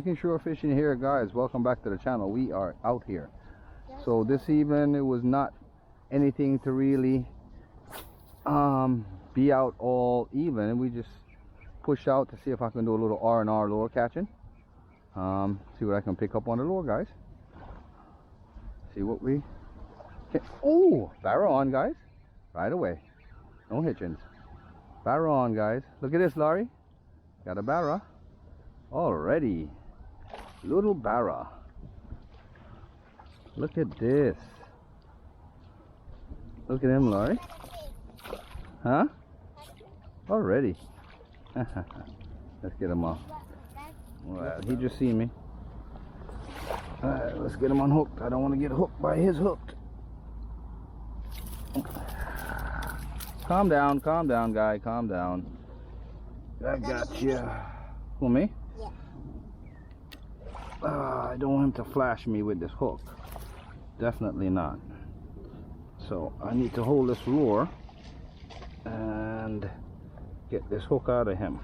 Jamaican shore fishing here, guys. Welcome back to the channel. We are out here. So this evening it was not anything to really be out all even. We just pushed out to see if I can do a little R&R lure catching. See what I can pick up on the lure, guys. See what we can. Oh, barra on, guys. Right away. No hitchings. Barra on, guys. Look at this, Laurie. Got a barra already. Little barra. Look at this. Look at him, Laurie. Huh? Already. Let's get him off. Well, he just seen me. Alright, let's get him unhooked. I don't want to get hooked by his hook. Calm down, guy. Calm down. I got you. For me? Yeah. I don't want him to flash me with this hook. Definitely not. So I need to hold this lure and get this hook out of him.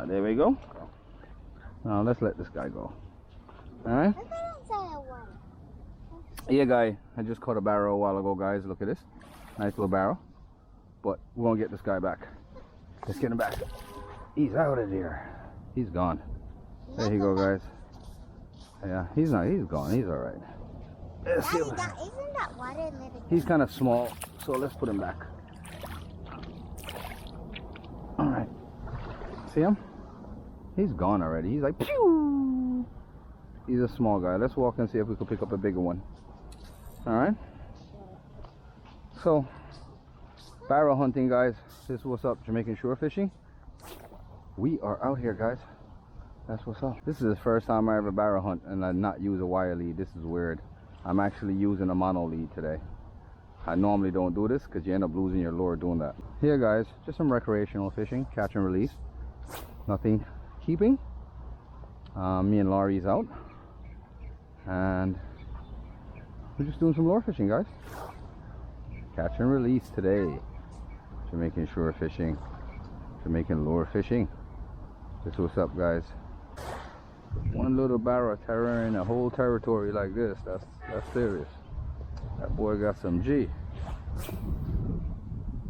There we go. Now let's let this guy go. Alright? Yeah, guy. I just caught a barrow a while ago, guys. Look at this. Nice little barrow. But we're going to get this guy back. Let's get him back. He's out of there. He's gone. There you go, guys. Yeah, he's not. He's gone. He's alright. Isn't that water living? He's kind of small, so let's put him back. Alright. See him? He's gone already. He's like, pew! He's a small guy. Let's walk and see if we can pick up a bigger one. Alright? So, barrow hunting, guys. This is what's up. Jamaican shore fishing. We are out here, guys. That's what's up. This is the first time I ever barrow hunt and I not use a wire lead. This is weird. I'm actually using a mono lead today. I normally don't do this because you end up losing your lure doing that. Here, guys, just some recreational fishing, catch and release. Nothing keeping. Me and Laurie's out, and we're just doing some lure fishing, guys. Catch and release today. Jamaican shore fishing, Jamaican lure fishing. This is what's up, guys. One little barra terroring a whole territory like this. That's serious. That boy got some G.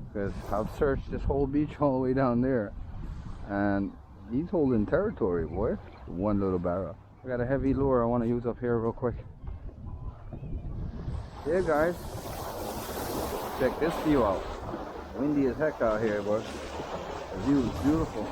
Because I've searched this whole beach all the way down there, and he's holding territory, boy. One little barra. I got a heavy lure I want to use up here real quick. Yeah, guys. Check this view out. Windy as heck out here, boy. The view is beautiful.